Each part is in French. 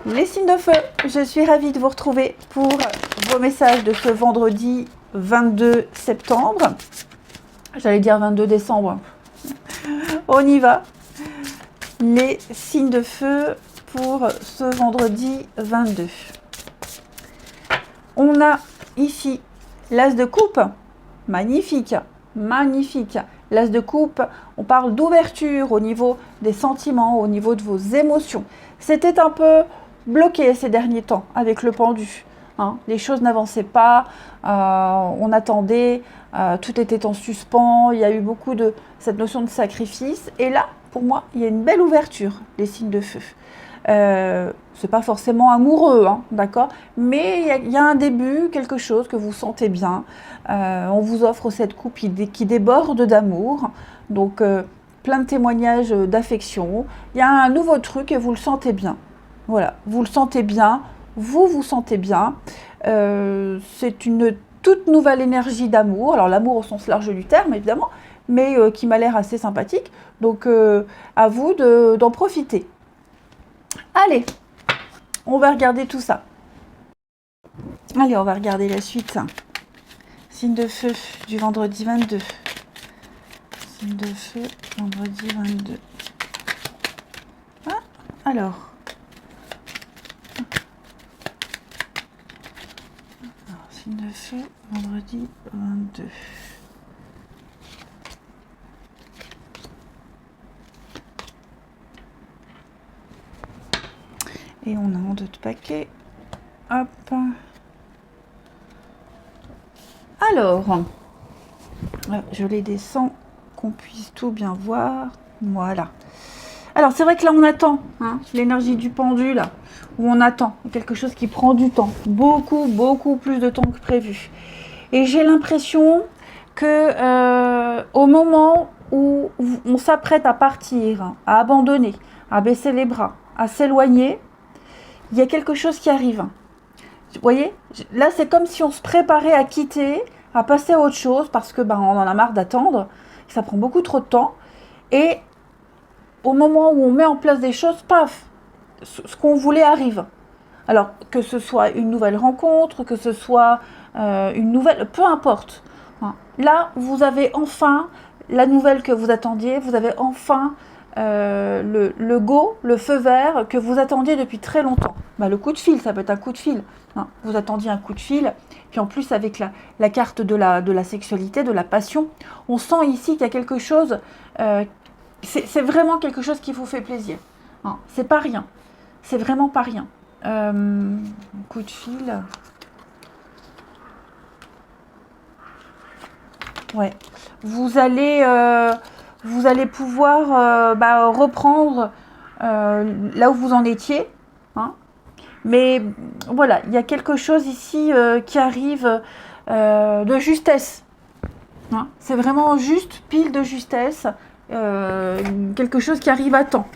Les signes de feu, je suis ravie de vous retrouver pour vos messages de ce vendredi 22 septembre. J'allais dire 22 décembre. On y va. Les signes de feu pour ce vendredi 22. On a ici l'as de coupe. Magnifique, magnifique. L'as de coupe, on parle d'ouverture au niveau des sentiments, au niveau de vos émotions. C'était un peu bloqué ces derniers temps avec le pendu. Hein. Les choses n'avançaient pas, on attendait, tout était en suspens, il y a eu beaucoup de cette notion de sacrifice. Et là, pour moi, il y a une belle ouverture, les signes de feu. C'est pas forcément amoureux, hein, d'accord, mais il y a un début, quelque chose que vous sentez bien. On vous offre cette coupe qui déborde d'amour, donc plein de témoignages d'affection. Il y a un nouveau truc et vous le sentez bien. Voilà, vous le sentez bien, vous vous sentez bien. C'est une toute nouvelle énergie d'amour. Alors l'amour au sens large du terme, évidemment, mais qui m'a l'air assez sympathique. Donc à vous d'en profiter. Allez, on va regarder tout ça. Allez, on va regarder la suite. Signe de feu du vendredi 22. Signe de feu, vendredi 22. Ah, alors. Signe de feu, vendredi 22. Et on a un d'autres paquets. Hop. Alors, je les descends, qu'on puisse tout bien voir. Voilà. Alors, c'est vrai que là, on attend, hein, l'énergie du pendu, là, où on attend quelque chose qui prend du temps. Beaucoup, beaucoup plus de temps que prévu. Et j'ai l'impression que au moment où on s'apprête à partir, à abandonner, à baisser les bras, à s'éloigner, il y a quelque chose qui arrive. Vous voyez, là, c'est comme si on se préparait à quitter, à passer à autre chose, parce que on en a marre d'attendre, ça prend beaucoup trop de temps. Et au moment où on met en place des choses, paf, ce qu'on voulait arrive. Alors, que ce soit une nouvelle rencontre, que ce soit une nouvelle... Peu importe. Là, vous avez enfin la nouvelle que vous attendiez, vous avez enfin le go, le feu vert que vous attendiez depuis très longtemps. Le coup de fil, ça peut être un coup de fil. Vous attendiez un coup de fil, puis en plus avec la carte de la sexualité, de la passion, on sent ici qu'il y a quelque chose, c'est vraiment quelque chose qui vous fait plaisir. C'est pas rien, c'est vraiment pas rien. Coup de fil. Ouais. Vous allez pouvoir reprendre là où vous en étiez. Hein. Mais voilà, il y a quelque chose ici qui arrive de justesse. Hein. C'est vraiment juste, pile de justesse. Quelque chose qui arrive à temps.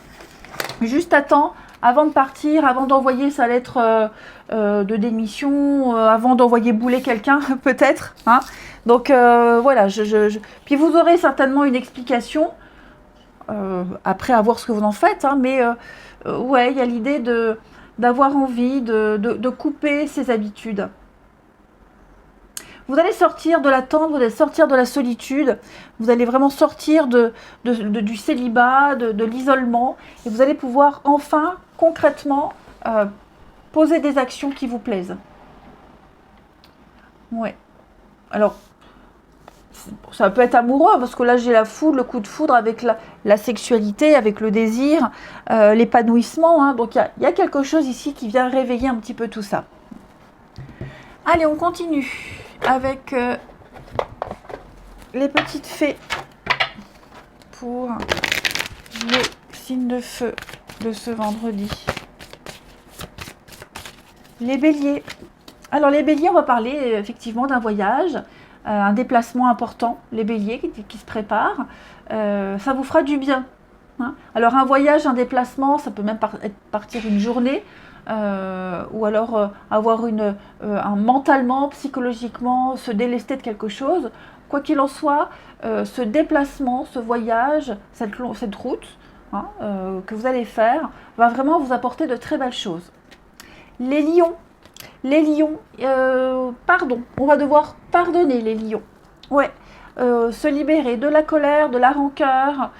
Juste à temps, avant de partir, avant d'envoyer sa lettre de démission, avant d'envoyer bouler quelqu'un, peut-être. Hein. Donc voilà, puis vous aurez certainement une explication, après à voir ce que vous en faites, hein, mais ouais, il y a l'idée d'avoir envie de couper ses habitudes. Vous allez sortir de l'attente, vous allez sortir de la solitude, vous allez vraiment sortir du célibat, de l'isolement, et vous allez pouvoir enfin, concrètement, poser des actions qui vous plaisent. Ouais. Alors, ça peut être amoureux, parce que là, j'ai la foudre, le coup de foudre avec la sexualité, avec le désir, l'épanouissement. Hein. Donc, il y a quelque chose ici qui vient réveiller un petit peu tout ça. Allez, on continue avec les petites fées pour les signes de feu de ce vendredi. Les béliers. Alors les béliers, on va parler effectivement d'un voyage, un déplacement important, les béliers qui se préparent. Ça vous fera du bien. Hein. Alors un voyage, un déplacement, ça peut même partir une journée, ou alors avoir mentalement, psychologiquement, se délester de quelque chose. Quoi qu'il en soit, ce déplacement, ce voyage, cette route, hein, que vous allez faire, va vraiment vous apporter de très belles choses. Les lions, pardon, on va devoir pardonner les lions. Ouais, se libérer de la colère, de la rancœur,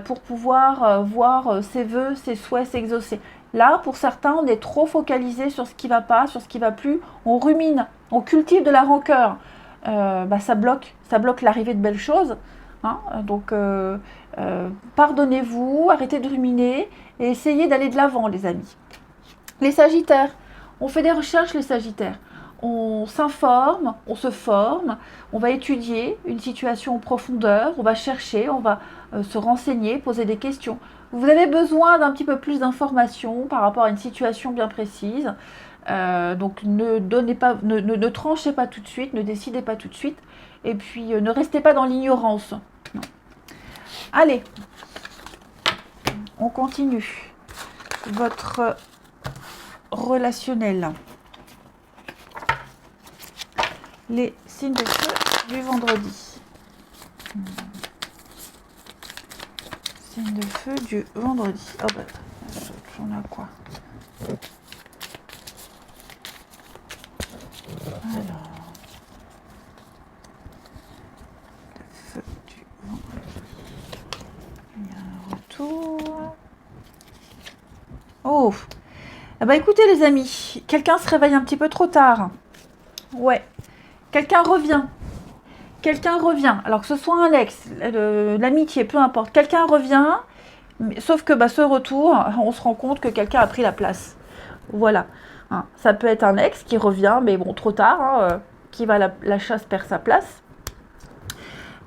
pour pouvoir voir ses vœux, ses souhaits s'exaucer. Là, pour certains, on est trop focalisé sur ce qui va pas, sur ce qui va plus. On rumine, on cultive de la rancœur. Ça bloque l'arrivée de belles choses. Hein. Donc, pardonnez-vous, arrêtez de ruminer et essayez d'aller de l'avant, les amis. Les Sagittaires, on fait des recherches, les Sagittaires. On s'informe, on se forme, on va étudier une situation en profondeur, on va chercher, on va se renseigner, poser des questions. Vous avez besoin d'un petit peu plus d'informations par rapport à une situation bien précise. Donc ne tranchez pas tout de suite, ne décidez pas tout de suite. Et puis ne restez pas dans l'ignorance. Allez, on continue. Votre relationnel. Les signes de feu du vendredi. Signes de feu du vendredi. Oh bah, j'en ai quoi? Alors, le feu du vendredi. Il y a un retour. Oh! Ah bah écoutez les amis, quelqu'un se réveille un petit peu trop tard. Ouais. Quelqu'un revient. Quelqu'un revient. Alors que ce soit un ex, l'amitié, peu importe. Quelqu'un revient, sauf que ce retour, on se rend compte que quelqu'un a pris la place. Voilà. Hein, ça peut être un ex qui revient, mais bon, trop tard, hein, qui va la chasse perd sa place.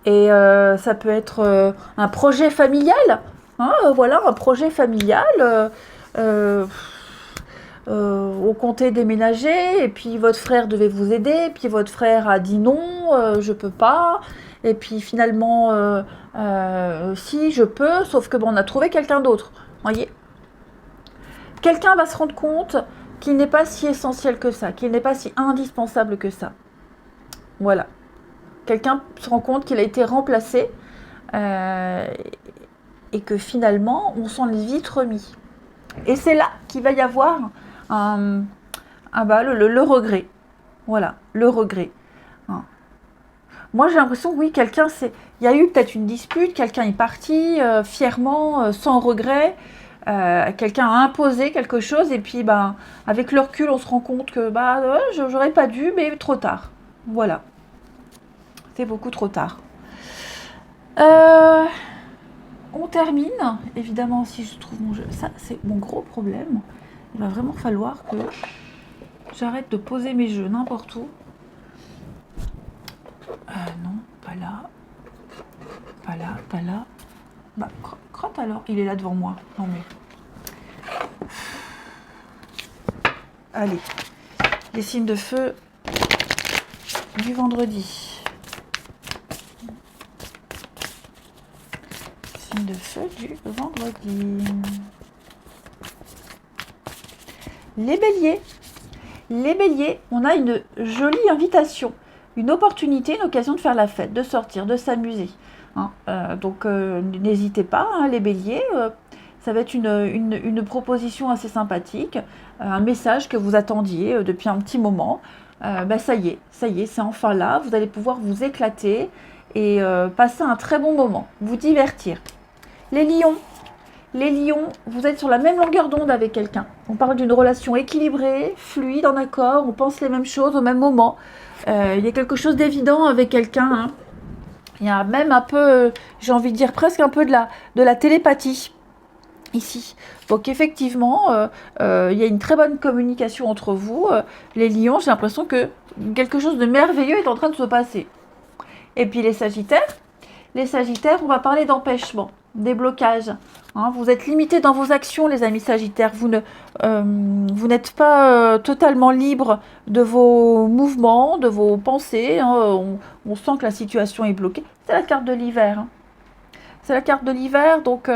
Et ça peut être un projet familial. Hein, voilà, un projet familial. On comptait déménager et puis votre frère devait vous aider, puis votre frère a dit non, je peux pas, et puis finalement si je peux, sauf que on a trouvé quelqu'un d'autre, voyez. Quelqu'un va se rendre compte qu'il n'est pas si essentiel que ça, qu'il n'est pas si indispensable que ça. Voilà. Quelqu'un se rend compte qu'il a été remplacé et que finalement on s'en est vite remis. Et c'est là qu'il va y avoir le regret. Voilà, le regret. Hein. Moi, j'ai l'impression que oui, il y a eu peut-être une dispute, quelqu'un est parti fièrement, sans regret. Quelqu'un a imposé quelque chose et puis avec le recul, on se rend compte que j'aurais pas dû, mais trop tard. Voilà. C'est beaucoup trop tard. On termine. Évidemment, si je trouve mon jeu, ça c'est mon gros problème. Il va vraiment falloir que j'arrête de poser mes jeux n'importe où. Non, pas là. Pas là, pas là. Crotte alors, il est là devant moi. Non mais... Allez, les signes de feu du vendredi. Signes de feu du vendredi. Les béliers, on a une jolie invitation, une opportunité, une occasion de faire la fête, de sortir, de s'amuser. Hein. Donc n'hésitez pas, hein, les béliers, ça va être une proposition assez sympathique, un message que vous attendiez depuis un petit moment. Ça y est, c'est enfin là, vous allez pouvoir vous éclater et passer un très bon moment, vous divertir. Les lions, vous êtes sur la même longueur d'onde avec quelqu'un. On parle d'une relation équilibrée, fluide, en accord, on pense les mêmes choses au même moment. Il y a quelque chose d'évident avec quelqu'un. Hein. Il y a même un peu, j'ai envie de dire presque un peu de la télépathie ici. Donc effectivement, il y a une très bonne communication entre vous. Les lions, j'ai l'impression que quelque chose de merveilleux est en train de se passer. Et puis les sagittaires, on va parler d'empêchement, des blocages. Hein, vous êtes limité dans vos actions, les amis sagittaires. Vous n'êtes pas totalement libre de vos mouvements, de vos pensées. Hein. On sent que la situation est bloquée. C'est la carte de l'hiver. Hein. C'est la carte de l'hiver, donc vous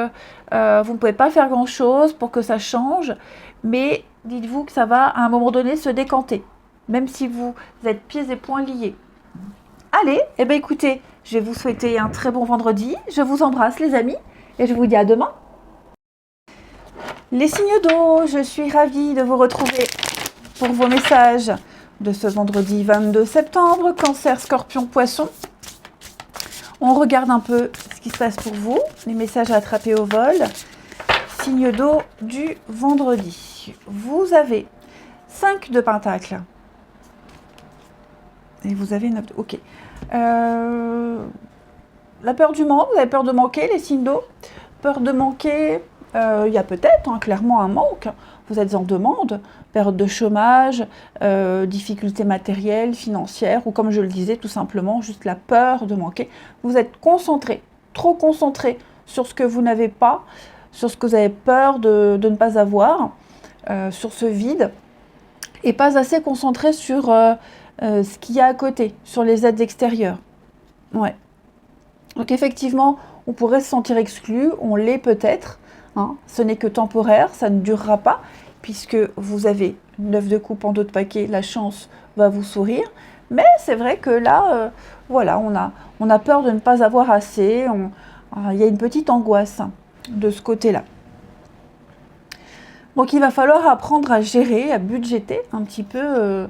ne pouvez pas faire grand-chose pour que ça change. Mais dites-vous que ça va, à un moment donné, se décanter. Même si vous êtes pieds et poings liés. Allez, écoutez, je vais vous souhaiter un très bon vendredi. Je vous embrasse, les amis. Et je vous dis à demain. Les signes d'eau, je suis ravie de vous retrouver pour vos messages de ce vendredi 22 septembre. Cancer, Scorpion, Poisson. On regarde un peu ce qui se passe pour vous. Les messages à attraper au vol. Signe d'eau du vendredi. Vous avez 5 de Pentacles. Et vous avez 9 de... Ok. La peur du manque. Vous avez peur de manquer, les signes d'eau. Peur de manquer. Il y a peut-être clairement un manque. Vous êtes en demande. Période de chômage, difficultés matérielles, financières, ou comme je le disais, tout simplement, juste la peur de manquer. Vous êtes concentré, trop concentré sur ce que vous n'avez pas, sur ce que vous avez peur de ne pas avoir, sur ce vide, et pas assez concentré sur ce qu'il y a à côté, sur les aides extérieures. Ouais. Donc effectivement, on pourrait se sentir exclu, on l'est peut-être, hein. Ce n'est que temporaire, ça ne durera pas, puisque vous avez 9 de coupe en dos de paquet, la chance va vous sourire. Mais c'est vrai que là, voilà, on a peur de ne pas avoir assez. Il y a une petite angoisse de ce côté-là. Donc il va falloir apprendre à gérer, à budgéter un petit peu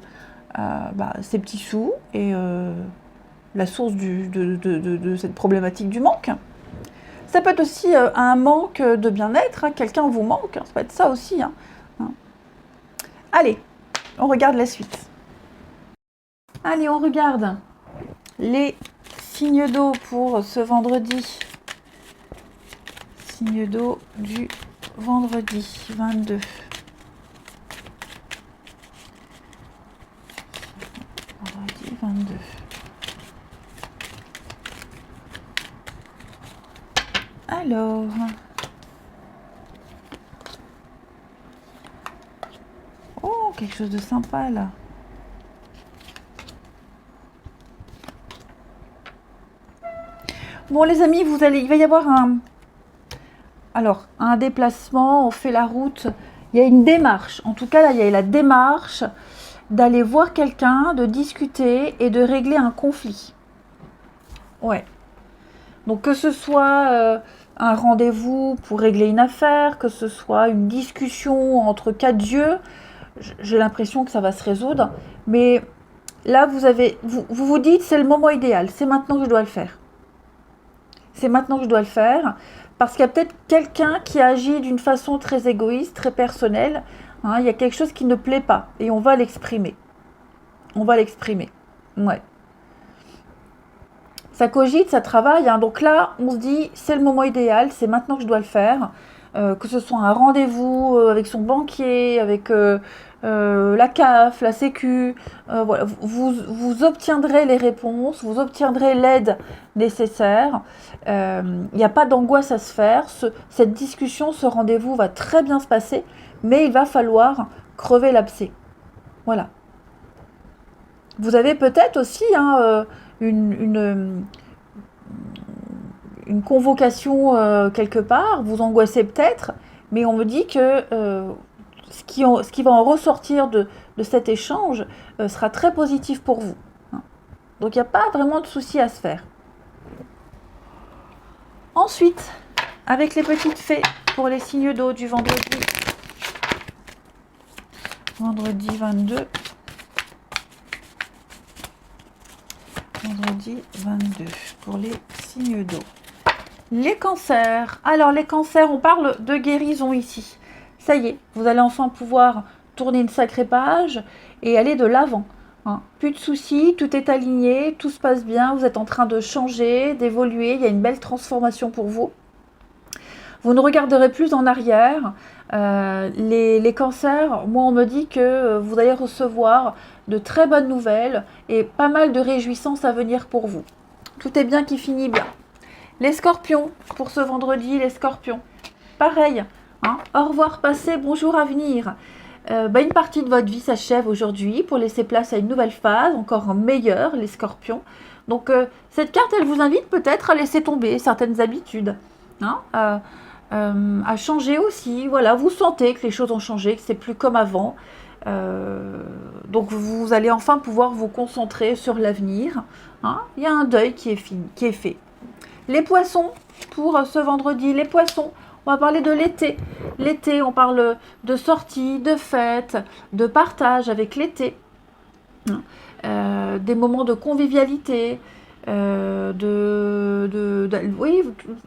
ces petits sous et la source de cette problématique du manque. Ça peut être aussi un manque de bien-être, hein. Quelqu'un vous manque, hein. Ça peut être ça aussi, hein. Allez, on regarde la suite. Allez, on regarde les signes d'eau pour ce vendredi. Signes d'eau du vendredi 22. Vendredi 22. Alors... Oh, quelque chose de sympa là. Bon les amis, il va y avoir un déplacement, on fait la route. Il y a une démarche. En tout cas là, il y a la démarche d'aller voir quelqu'un, de discuter et de régler un conflit. Ouais. Donc que ce soit un rendez-vous pour régler une affaire, que ce soit une discussion entre quatre yeux, j'ai l'impression que ça va se résoudre. Mais là, vous dites, c'est le moment idéal, c'est maintenant que je dois le faire. C'est maintenant que je dois le faire, parce qu'il y a peut-être quelqu'un qui agit d'une façon très égoïste, très personnelle. Hein, il y a quelque chose qui ne plaît pas, et on va l'exprimer. On va l'exprimer. Ouais. Ça cogite, ça travaille. Hein. Donc là, on se dit, c'est le moment idéal, c'est maintenant que je dois le faire. Que ce soit un rendez-vous avec son banquier, avec la CAF, la Sécu. Voilà. Vous obtiendrez les réponses, vous obtiendrez l'aide nécessaire. Il n'y a pas d'angoisse à se faire. Cette discussion, ce rendez-vous va très bien se passer, mais il va falloir crever l'abcès. Voilà. Vous avez peut-être aussi une convocation quelque part, vous angoissez peut-être, mais on me dit que ce qui va en ressortir de cet échange sera très positif pour vous. Hein. Donc il n'y a pas vraiment de souci à se faire. Ensuite, avec les petites fées pour les signes d'eau du vendredi 22. Vendredi 22 pour les signes d'eau. Les cancers. Alors les cancers, on parle de guérison ici. Ça y est, vous allez enfin pouvoir tourner une sacrée page et aller de l'avant. Hein. Plus de soucis, tout est aligné, tout se passe bien, vous êtes en train de changer, d'évoluer, il y a une belle transformation pour vous. Vous ne regarderez plus en arrière. Les cancers, moi on me dit que vous allez recevoir de très bonnes nouvelles et pas mal de réjouissances à venir pour vous. Tout est bien qui finit bien. Les scorpions, pour ce vendredi, les scorpions. Pareil, hein, au revoir passé, bonjour à venir. Une partie de votre vie s'achève aujourd'hui pour laisser place à une nouvelle phase, encore meilleure, les scorpions. Donc cette carte, elle vous invite peut-être à laisser tomber certaines habitudes. Hein, à changer aussi, voilà, vous sentez que les choses ont changé, que c'est plus comme avant, donc vous allez enfin pouvoir vous concentrer sur l'avenir, hein. Il y a un deuil qui est fait. Les poissons, pour ce vendredi, les poissons, On va parler de l'été. L'été, on parle de sortie, de fête, de partage avec l'été. Des moments de convivialité, oui,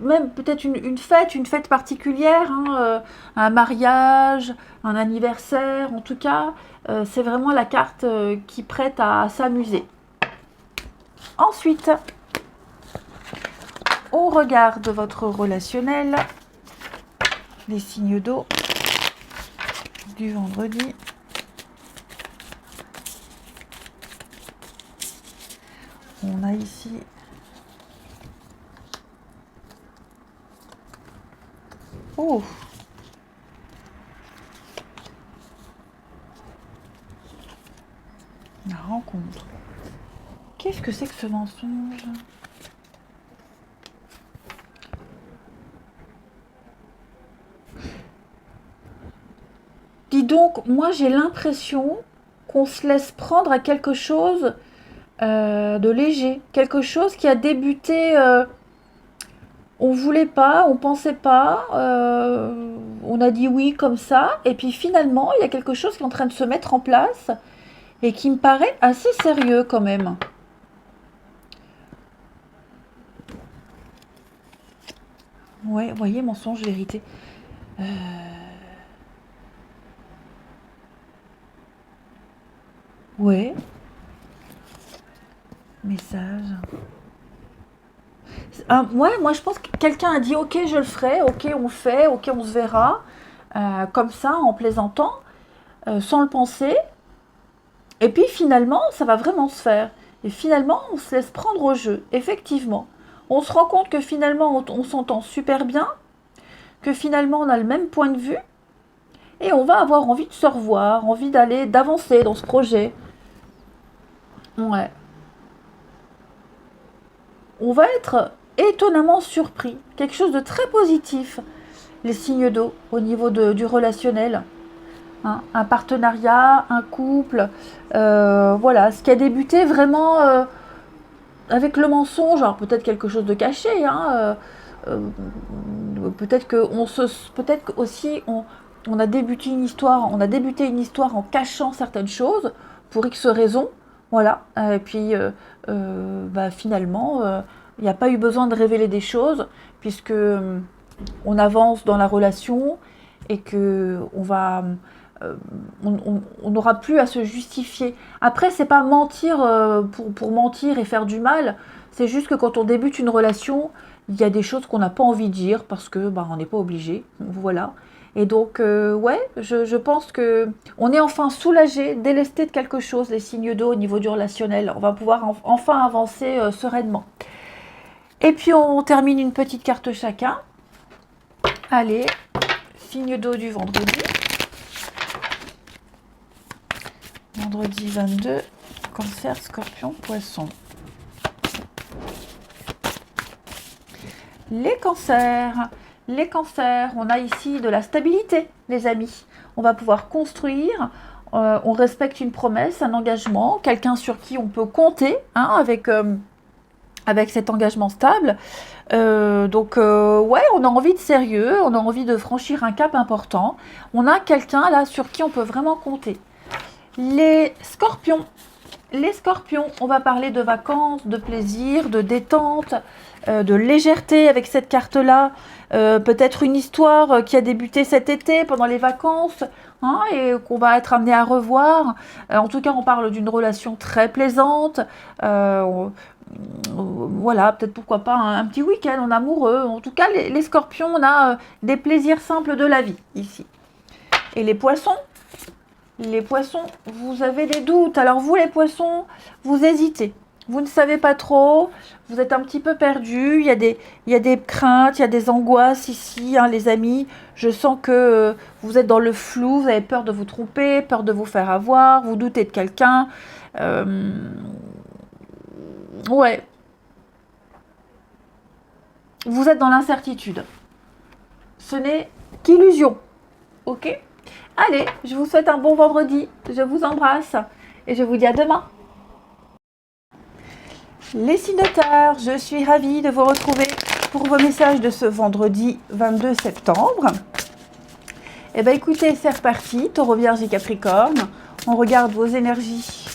même peut-être une fête particulière, hein, un mariage, un anniversaire, en tout cas, c'est vraiment la carte qui prête à s'amuser. Ensuite, on regarde votre relationnel, les signes d'eau du vendredi. On a ici oh, la rencontre. Qu'est-ce que c'est que ce mensonge? Dis donc, moi j'ai l'impression qu'on se laisse prendre à quelque chose de léger, quelque chose qui a débuté, on voulait pas, on pensait pas, on a dit oui comme ça, et puis finalement il y a quelque chose qui est en train de se mettre en place et qui me paraît assez sérieux quand même. Ouais, vous voyez, mensonge, vérité. Ouais. Message. Ouais, moi je pense que quelqu'un a dit ok, je le ferai, ok, on le fait, ok, on se verra. Comme ça, en plaisantant, sans le penser. Et puis finalement, ça va vraiment se faire. Et finalement, on se laisse prendre au jeu, effectivement. On se rend compte que finalement, on s'entend super bien, que finalement, on a le même point de vue, et on va avoir envie de se revoir, envie d'avancer dans ce projet. Ouais. On va être étonnamment surpris. Quelque chose de très positif, les signes d'eau, au niveau du relationnel. Hein, un partenariat, un couple, voilà, ce qui a débuté vraiment avec le mensonge, alors peut-être quelque chose de caché, hein, peut-être aussi on a débuté une histoire, en cachant certaines choses pour X raisons, voilà, et puis finalement, il n'y a pas eu besoin de révéler des choses puisque on avance dans la relation et que on n'aura plus à se justifier. Après, c'est pas mentir pour mentir et faire du mal. C'est juste que quand on débute une relation, il y a des choses qu'on n'a pas envie de dire parce que on n'est pas obligé. Voilà. Et donc, ouais, je pense que on est enfin soulagé, délesté de quelque chose, les signes d'eau au niveau du relationnel. On va pouvoir enfin avancer sereinement. Et puis, on termine une petite carte chacun. Allez, signe d'eau du vendredi. Vendredi 22, Cancer, Scorpion, Poisson. Les cancers, on a ici de la stabilité, les amis. On va pouvoir construire, on respecte une promesse, un engagement, quelqu'un sur qui on peut compter, hein, avec cet engagement stable. Donc, ouais, on a envie de sérieux, on a envie de franchir un cap important. On a quelqu'un là sur qui on peut vraiment compter. Les scorpions, on va parler de vacances, de plaisir, de détente, de légèreté avec cette carte-là. Peut-être une histoire qui a débuté cet été pendant les vacances, hein, et qu'on va être amené à revoir. En tout cas, on parle d'une relation très plaisante. Voilà, peut-être pourquoi pas un petit week-end en amoureux. En tout cas, les scorpions, on a des plaisirs simples de la vie ici. Et les poissons, vous avez des doutes. Alors vous, les poissons, vous hésitez. Vous ne savez pas trop, vous êtes un petit peu perdu, il y a des craintes, il y a des angoisses ici, hein, les amis. Je sens que vous êtes dans le flou, vous avez peur de vous tromper, peur de vous faire avoir, vous doutez de quelqu'un. Ouais. Vous êtes dans l'incertitude. Ce n'est qu'illusion. Ok ? Allez, je vous souhaite un bon vendredi. Je vous embrasse et je vous dis à demain. Les signataires, je suis ravie de vous retrouver pour vos messages de ce vendredi 22 septembre. Eh bien, écoutez, c'est reparti. Taureau, Vierge et Capricorne. On regarde vos énergies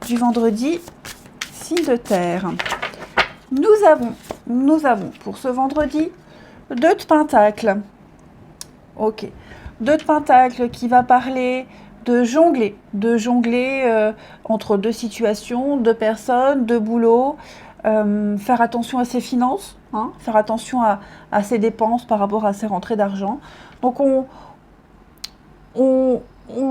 du vendredi, signe de terre. Nous avons pour ce vendredi 2 de Pentacles. Ok. 2 de Pentacles qui va parler de jongler entre 2 situations, 2 personnes, 2 boulots, faire attention à ses finances, hein, faire attention à ses dépenses par rapport à ses rentrées d'argent. Donc on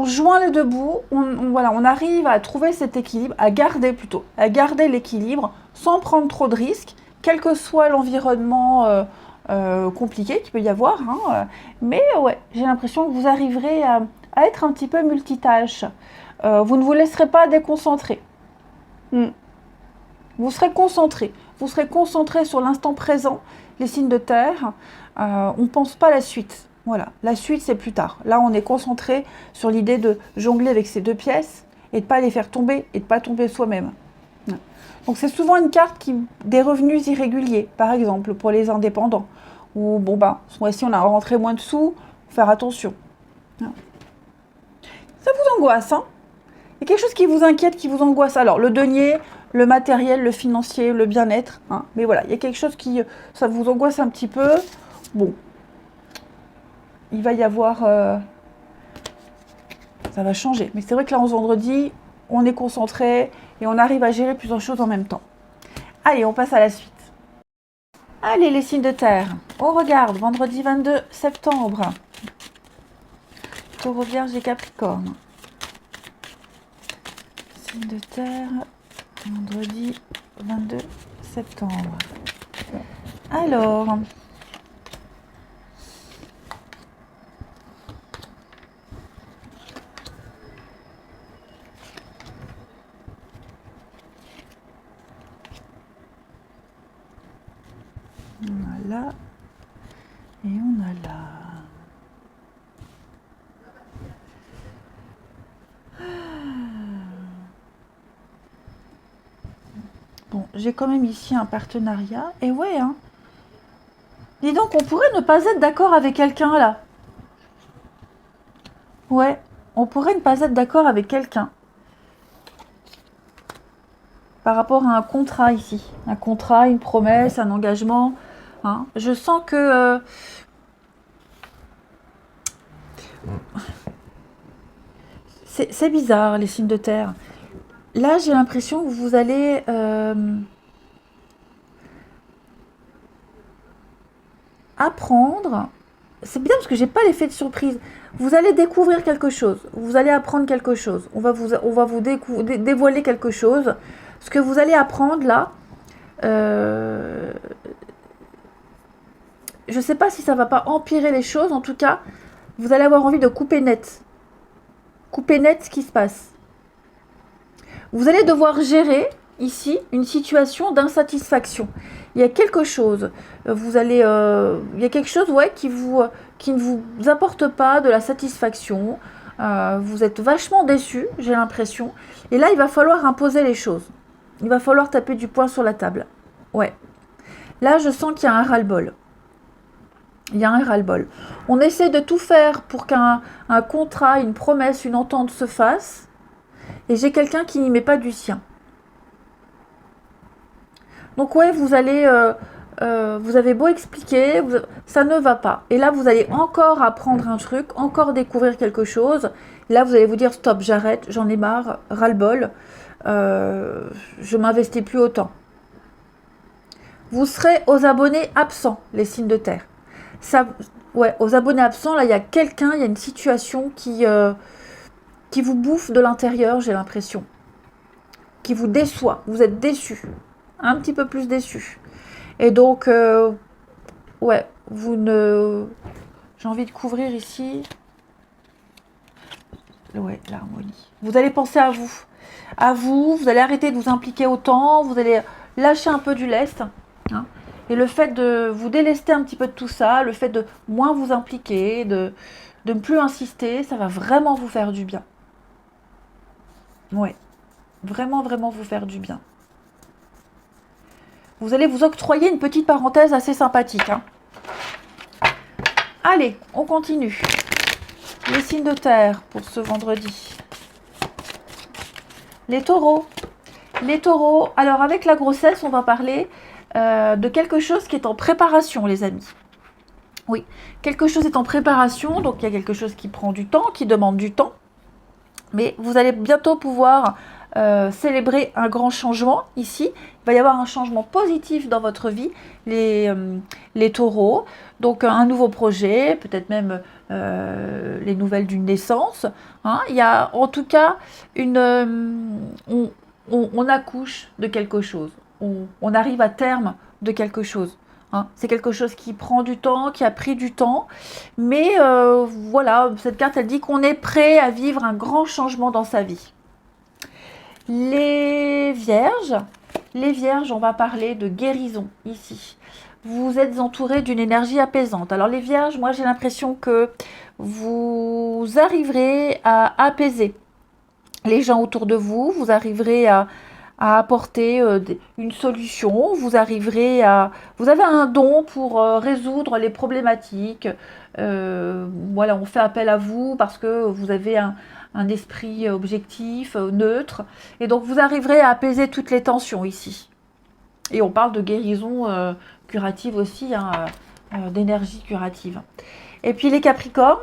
joint les deux bouts, voilà, on arrive à trouver cet équilibre, à garder l'équilibre sans prendre trop de risques, quel que soit l'environnement compliqué qu'il peut y avoir. Hein, mais ouais, j'ai l'impression que vous arriverez à être un petit peu multitâche. Vous ne vous laisserez pas déconcentrer. Vous serez concentré sur l'instant présent, les signes de terre. On ne pense pas à la suite. Voilà, la suite c'est plus tard. Là on est concentré sur l'idée de jongler avec ces 2 pièces et de ne pas les faire tomber et de ne pas tomber soi-même. Donc c'est souvent une carte des revenus irréguliers, par exemple pour les indépendants. Ou bon ben, ce mois-ci on a rentré moins de sous, faut faire attention. Ça vous angoisse, hein? Il y a quelque chose qui vous inquiète, qui vous angoisse. Alors le denier, le matériel, le financier, le bien-être, hein, mais voilà, il y a quelque chose ça vous angoisse un petit peu. Bon. Il va y avoir... ça va changer. Mais c'est vrai que là, en vendredi, on est concentré et on arrive à gérer plusieurs choses en même temps. Allez, on passe à la suite. Allez, les signes de terre. On regarde, vendredi 22 septembre. Taureau, Vierge et Capricorne. Signes de terre, vendredi 22 septembre. Alors... On a là et on a là. Bon, j'ai quand même ici un partenariat. Et ouais, hein. Dis donc, on pourrait ne pas être d'accord avec quelqu'un là. Ouais, on pourrait ne pas être d'accord avec quelqu'un. Par rapport à un contrat ici. Un contrat, une promesse, un engagement. Hein. Je sens que... c'est bizarre, les signes de terre. Là, j'ai l'impression que vous allez... apprendre... C'est bien parce que j'ai pas l'effet de surprise. Vous allez découvrir quelque chose. Vous allez apprendre quelque chose. On va vous dévoiler quelque chose. Ce que vous allez apprendre là... je ne sais pas si ça va pas empirer les choses. En tout cas, vous allez avoir envie de couper net. Couper net ce qui se passe. Vous allez devoir gérer ici une situation d'insatisfaction. Il y a quelque chose. Il y a quelque chose, ouais, qui ne vous apporte pas de la satisfaction. Vous êtes vachement déçu, j'ai l'impression. Et là, il va falloir imposer les choses. Il va falloir taper du poing sur la table. Ouais. Là, je sens qu'il y a un ras-le-bol. Il y a un ras-le-bol. On essaie de tout faire pour qu'un contrat, une promesse, une entente se fasse. Et j'ai quelqu'un qui n'y met pas du sien. Donc ouais, vous avez beau expliquer, ça ne va pas. Et là, vous allez encore apprendre un truc, encore découvrir quelque chose. Là, vous allez vous dire, stop, j'arrête, j'en ai marre, ras-le-bol. Je m'investis plus autant. Vous serez aux abonnés absents, les signes de terre. Ouais, aux abonnés absents, là, il y a quelqu'un, il y a une situation qui vous bouffe de l'intérieur, j'ai l'impression. Qui vous déçoit. Vous êtes déçu. Un petit peu plus déçu. Et donc, ouais, j'ai envie de couvrir ici. Ouais, l'harmonie. Vous allez penser à vous. Vous allez arrêter de vous impliquer autant, vous allez lâcher un peu du lest. Hein. Et le fait de vous délester un petit peu de tout ça, le fait de moins vous impliquer, de ne plus insister, ça va vraiment vous faire du bien. Ouais, vraiment, vraiment vous faire du bien. vous allez vous octroyer une petite parenthèse assez sympathique. Hein. Allez, on continue. Les signes de terre pour ce vendredi. Les taureaux. Les taureaux, alors avec la grossesse, on va parler de quelque chose qui est en préparation, les amis. Oui, quelque chose est en préparation, donc il y a quelque chose qui prend du temps, qui demande du temps. Mais vous allez bientôt pouvoir célébrer un grand changement ici. Il va y avoir un changement positif dans votre vie, les taureaux. Donc un nouveau projet, peut-être même les nouvelles d'une naissance. Hein. Il y a en tout cas on accouche de quelque chose. On arrive à terme de quelque chose. Hein. C'est quelque chose qui prend du temps, qui a pris du temps. Mais voilà, cette carte, elle dit qu'on est prêt à vivre un grand changement dans sa vie. Les vierges, on va parler de guérison ici. Vous êtes entourés d'une énergie apaisante. Alors les vierges, moi j'ai l'impression que vous arriverez à apaiser les gens autour de vous, vous arriverez à apporter une solution, vous avez un don pour résoudre les problématiques. Voilà, on fait appel à vous parce que vous avez un esprit objectif, neutre, et donc vous arriverez à apaiser toutes les tensions ici. Et on parle de guérison curative aussi, hein, d'énergie curative. Et puis les Capricornes,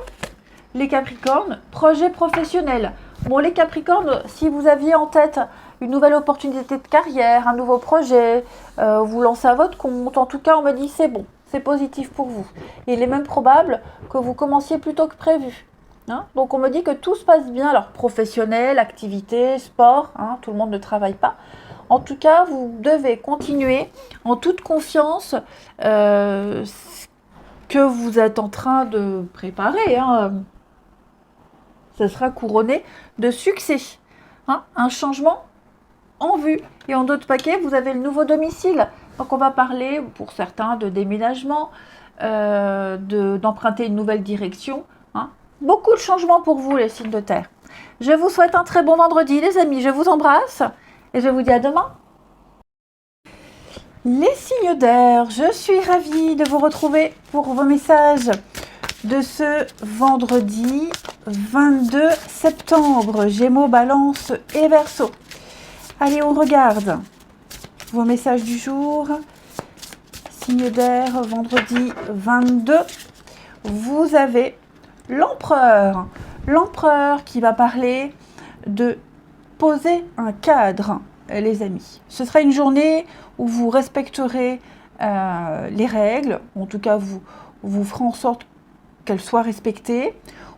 projet professionnel. Bon, les Capricornes, si vous aviez en tête une nouvelle opportunité de carrière, un nouveau projet, vous lancez à votre compte, en tout cas, on me dit c'est bon, c'est positif pour vous. Il est même probable que vous commenciez plus tôt que prévu. Hein. Donc, on me dit que tout se passe bien, alors professionnel, activité, sport, hein, tout le monde ne travaille pas. En tout cas, vous devez continuer en toute confiance que vous êtes en train de préparer. Hein. Ça sera couronné de succès. Hein, un changement en vue. Et en d'autres paquets, vous avez le nouveau domicile. Donc on va parler pour certains de déménagement, d'emprunter une nouvelle direction. Hein. Beaucoup de changements pour vous, les signes de terre. Je vous souhaite un très bon vendredi, les amis. Je vous embrasse et je vous dis à demain. Les signes d'air, je suis ravie de vous retrouver pour vos messages de ce vendredi 22 septembre. Gémeaux, Balance et Verseau. Allez, on regarde vos messages du jour. Signe d'air, vendredi 22. Vous avez l'empereur. L'empereur qui va parler de poser un cadre, les amis. Ce sera une journée où vous respecterez les règles. En tout cas, vous ferez en sorte qu'elles soient respectées.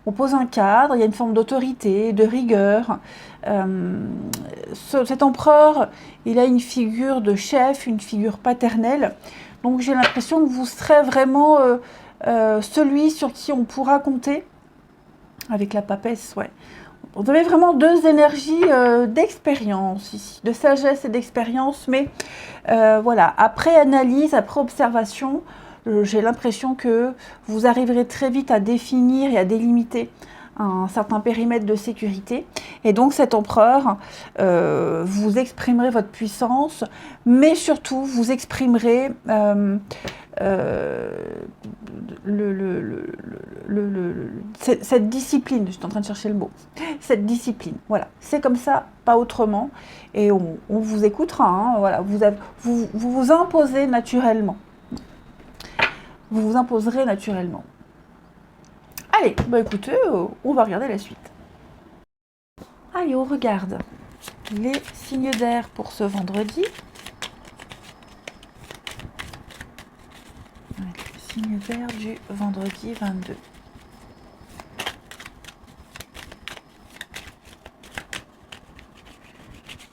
On pose un cadre, il y a une forme d'autorité, de rigueur. Cet empereur, il a une figure de chef, une figure paternelle. Donc j'ai l'impression que vous serez vraiment celui sur qui on pourra compter. Avec la papesse, ouais. Vous avez vraiment deux énergies d'expérience ici, de sagesse et d'expérience. Mais voilà, après analyse, après observation, j'ai l'impression que vous arriverez très vite à définir et à délimiter un certain périmètre de sécurité. Et donc cet empereur, vous exprimerez votre puissance, mais surtout vous exprimerez cette discipline. Je suis en train de chercher le mot. Cette discipline, voilà. C'est comme ça, pas autrement. Et on vous écoutera. Hein, voilà. Vous imposez naturellement. Vous vous imposerez naturellement. Allez, bah écoutez, on va regarder la suite. Allez, on regarde les signes d'air pour ce vendredi. Le signe d'air du vendredi 22.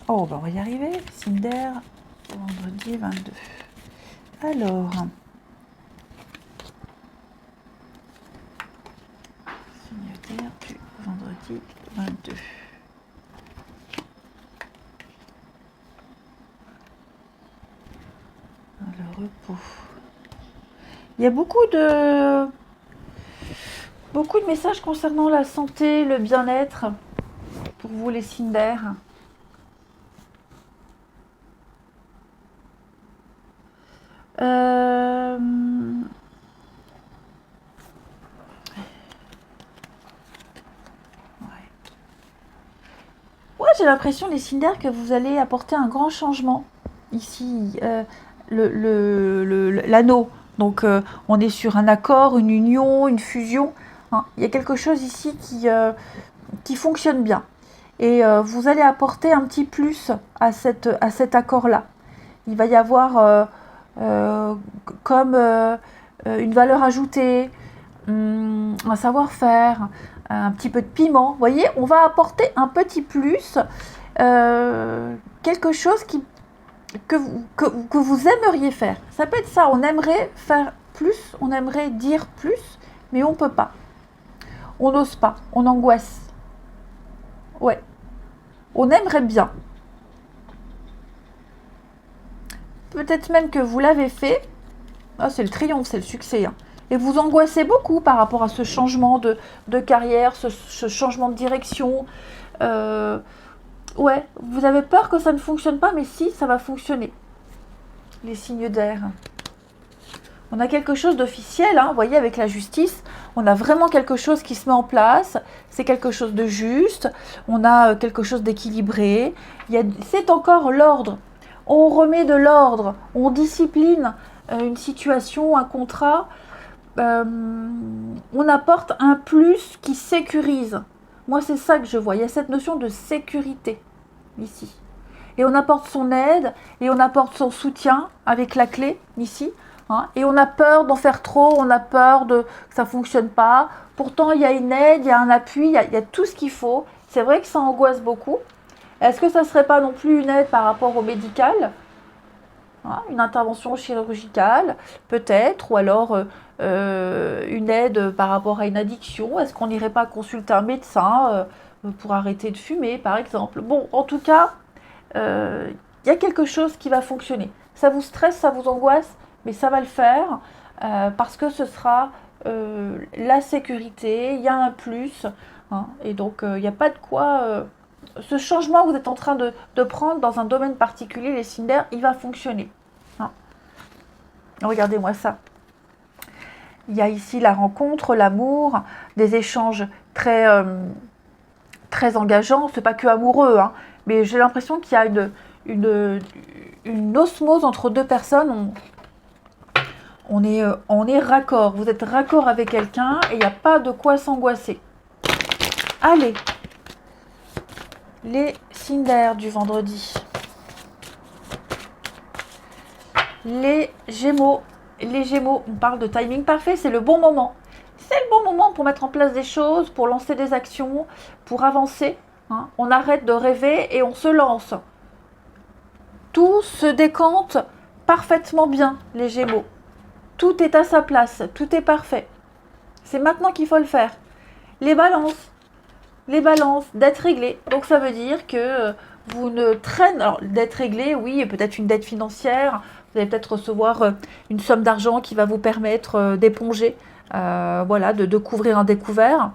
Oh, bah on va y arriver. Signe d'air, vendredi 22. Alors... du vendredi 22. Le repos. Il y a beaucoup de messages concernant la santé, le bien-être pour vous, les signes d'air. Euh, Ouais, j'ai l'impression, les signes d'air, que vous allez apporter un grand changement. Ici, l'anneau. Donc, on est sur un accord, une union, une fusion. Hein. Il y a quelque chose ici qui fonctionne bien. Et vous allez apporter un petit plus à cet accord-là. Il va y avoir comme une valeur ajoutée, un savoir-faire, un petit peu de piment. Vous voyez, on va apporter un petit plus, quelque chose que vous aimeriez faire. Ça peut être ça, on aimerait faire plus, on aimerait dire plus, mais on ne peut pas. On n'ose pas, on angoisse. Ouais, on aimerait bien. Peut-être même que vous l'avez fait. Ah, c'est le triomphe, c'est le succès. Hein. Et vous angoissez beaucoup par rapport à ce changement de carrière, ce changement de direction. Ouais, vous avez peur que ça ne fonctionne pas, mais si, ça va fonctionner. Les signes d'air. On a quelque chose d'officiel, hein, vous voyez, avec la justice. On a vraiment quelque chose qui se met en place. C'est quelque chose de juste. On a quelque chose d'équilibré. C'est encore l'ordre. On remet de l'ordre. On discipline une situation, un contrat. On apporte un plus qui sécurise. Moi, c'est ça que je vois. Il y a cette notion de sécurité ici. Et on apporte son aide et on apporte son soutien avec la clé ici. Hein, et on a peur d'en faire trop, on a peur que ça ne fonctionne pas. Pourtant, il y a une aide, il y a un appui, il y a tout ce qu'il faut. C'est vrai que ça angoisse beaucoup. Est-ce que ça ne serait pas non plus une aide par rapport au médical ? Hein, une intervention chirurgicale, peut-être, ou alors une aide par rapport à une addiction. Est-ce qu'on n'irait pas consulter un médecin pour arrêter de fumer, par exemple ? Bon, en tout cas, y a quelque chose qui va fonctionner. Ça vous stresse, ça vous angoisse, mais ça va le faire parce que ce sera la sécurité, il y a un plus. Hein, et donc, il n'y a pas de quoi... ce changement que vous êtes en train de prendre dans un domaine particulier, les signes d'air, il va fonctionner. Hein. Regardez-moi ça. Il y a ici la rencontre, l'amour, des échanges très engageants. C'est pas que amoureux, hein, mais j'ai l'impression qu'il y a une osmose entre deux personnes. On est raccord. Vous êtes raccord avec quelqu'un et il n'y a pas de quoi s'angoisser. Allez, les signes d'air du vendredi. Les Gémeaux. Les Gémeaux, on parle de timing parfait, c'est le bon moment. C'est le bon moment pour mettre en place des choses, pour lancer des actions, pour avancer. Hein. On arrête de rêver et on se lance. Tout se décante parfaitement bien, les Gémeaux. Tout est à sa place, tout est parfait. C'est maintenant qu'il faut le faire. Les balances, d'être réglé. Donc ça veut dire que vous ne traînez... Alors, d'être réglé, oui, peut-être une dette financière. Vous allez peut-être recevoir une somme d'argent qui va vous permettre d'éponger, voilà, de couvrir un découvert.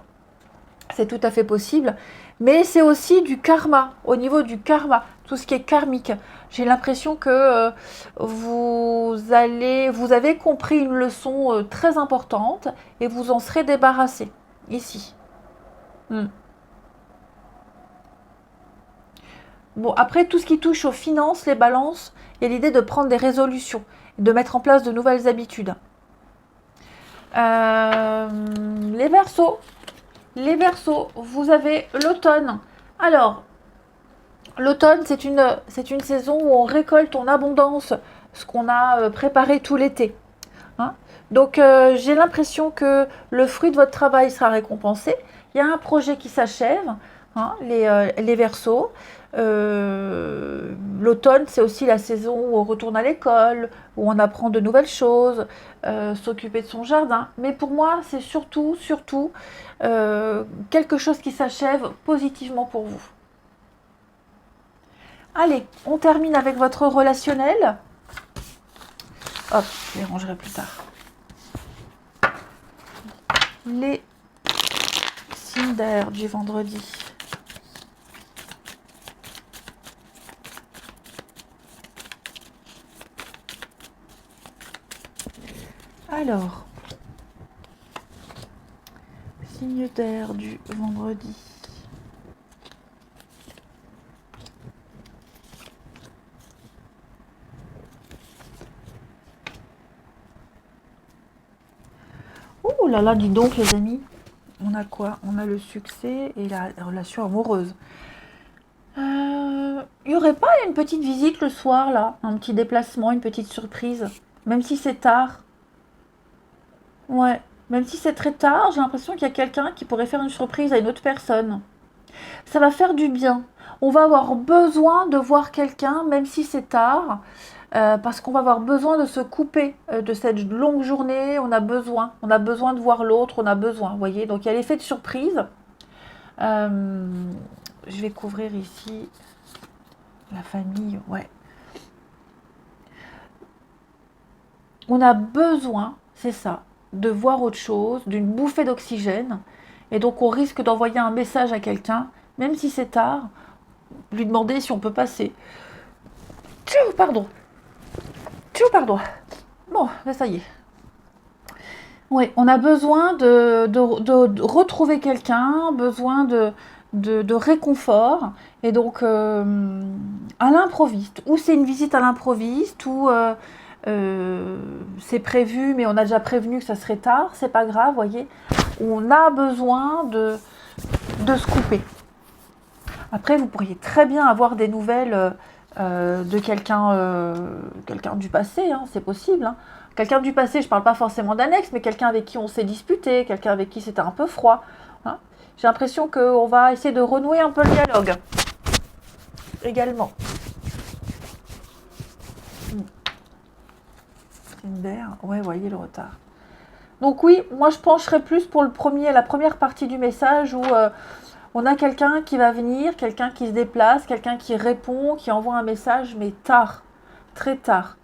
C'est tout à fait possible. Mais c'est aussi du karma, au niveau du karma, tout ce qui est karmique. J'ai l'impression que vous avez compris une leçon très importante et vous en serez débarrassé, ici. Bon, après, tout ce qui touche aux finances, les balances, il y a l'idée de prendre des résolutions, de mettre en place de nouvelles habitudes. Les Verseaux, vous avez l'automne. Alors, l'automne, c'est une saison où on récolte en abondance ce qu'on a préparé tout l'été. Hein. Donc, j'ai l'impression que le fruit de votre travail sera récompensé. Il y a un projet qui s'achève, hein, les Verseaux. L'automne, c'est aussi la saison où on retourne à l'école, où on apprend de nouvelles choses, s'occuper de son jardin. Mais pour moi, c'est surtout quelque chose qui s'achève positivement pour vous. Allez, on termine avec votre relationnel. Hop, je les rangerai plus tard. Les signes d'air du vendredi. Alors, signe d'air du vendredi. Oh là là, dis donc les amis, on a quoi? On a le succès et la relation amoureuse. Il y aurait pas une petite visite le soir là, un petit déplacement, une petite surprise, même si c'est tard. Ouais, même si c'est très tard, j'ai l'impression qu'il y a quelqu'un qui pourrait faire une surprise à une autre personne. Ça va faire du bien. On va avoir besoin de voir quelqu'un, même si c'est tard, parce qu'on va avoir besoin de se couper de cette longue journée. On a besoin de voir l'autre, on a besoin, vous voyez. Donc il y a l'effet de surprise. Je vais couvrir ici la famille, ouais. On a besoin, c'est ça, de voir autre chose, d'une bouffée d'oxygène. Et donc on risque d'envoyer un message à quelqu'un, même si c'est tard, lui demander si on peut passer. Tchou, pardon. Tchou, pardon. Bon, là, ça y est. Oui, on a besoin de retrouver quelqu'un, besoin de réconfort. Et donc, à l'improviste. Ou c'est une visite à l'improviste, ou c'est prévu, mais on a déjà prévenu que ça serait tard. C'est pas grave, voyez. On a besoin de se couper. Après, vous pourriez très bien avoir des nouvelles de quelqu'un du passé, hein, c'est possible. Hein. Quelqu'un du passé, je ne parle pas forcément d'un ex, mais quelqu'un avec qui on s'est disputé, quelqu'un avec qui c'était un peu froid. Hein. J'ai l'impression qu'on va essayer de renouer un peu le dialogue. Également. Tinder, ouais, voyez le retard. Donc oui, moi je pencherais plus pour la première partie du message où on a quelqu'un qui va venir, quelqu'un qui se déplace, quelqu'un qui répond, qui envoie un message, mais tard, très tard.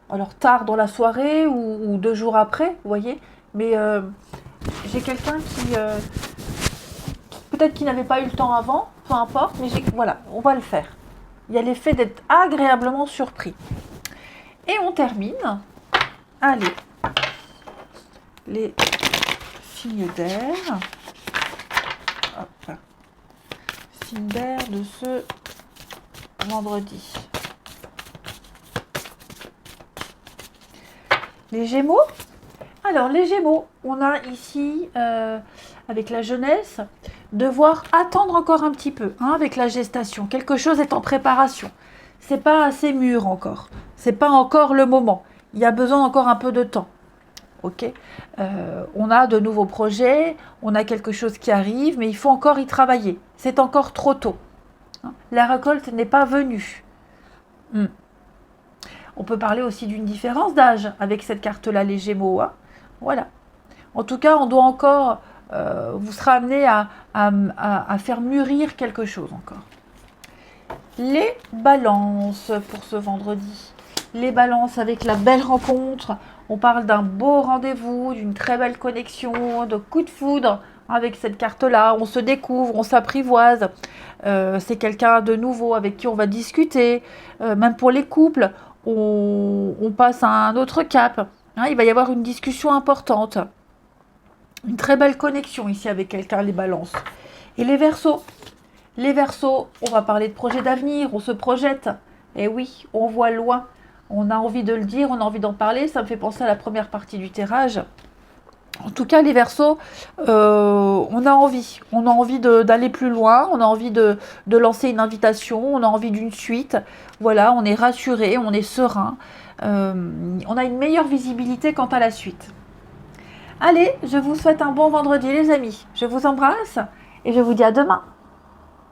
Alors tard dans la soirée ou 2 jours après, vous voyez. Mais j'ai quelqu'un qui, peut-être qu'il n'avait pas eu le temps avant, peu importe, mais voilà, on va le faire. Il y a l'effet d'être agréablement surpris. Et on termine. Allez, les signes d'air. Hop. Signes d'air de ce vendredi. Les Gémeaux. Alors, les Gémeaux, on a ici, avec la jeunesse, devoir attendre encore un petit peu, hein, avec la gestation. Quelque chose est en préparation. C'est pas assez mûr encore. C'est pas encore le moment. Il y a besoin encore un peu de temps. Ok. On a de nouveaux projets, on a quelque chose qui arrive, mais il faut encore y travailler. C'est encore trop tôt. Hein. La récolte n'est pas venue. On peut parler aussi d'une différence d'âge avec cette carte-là, les Gémeaux. Hein. Voilà. En tout cas, on doit encore, vous serez amené à faire mûrir quelque chose encore. Les balances pour ce vendredi. Les balances avec la belle rencontre. On parle d'un beau rendez-vous, d'une très belle connexion, de coup de foudre avec cette carte-là. On se découvre, on s'apprivoise. C'est quelqu'un de nouveau avec qui on va discuter. Même pour les couples, on passe à un autre cap. Hein, il va y avoir une discussion importante. Une très belle connexion ici avec quelqu'un, les balances. Et les Verseaux. Les Verseaux, on va parler de projets d'avenir, on se projette. Et oui, on voit loin. On a envie de le dire, on a envie d'en parler. Ça me fait penser à la première partie du tirage. En tout cas, les Verseaux, on a envie. On a envie d'aller plus loin. On a envie de lancer une invitation. On a envie d'une suite. Voilà, on est rassuré, on est serein. On a une meilleure visibilité quant à la suite. Allez, je vous souhaite un bon vendredi, les amis. Je vous embrasse et je vous dis à demain.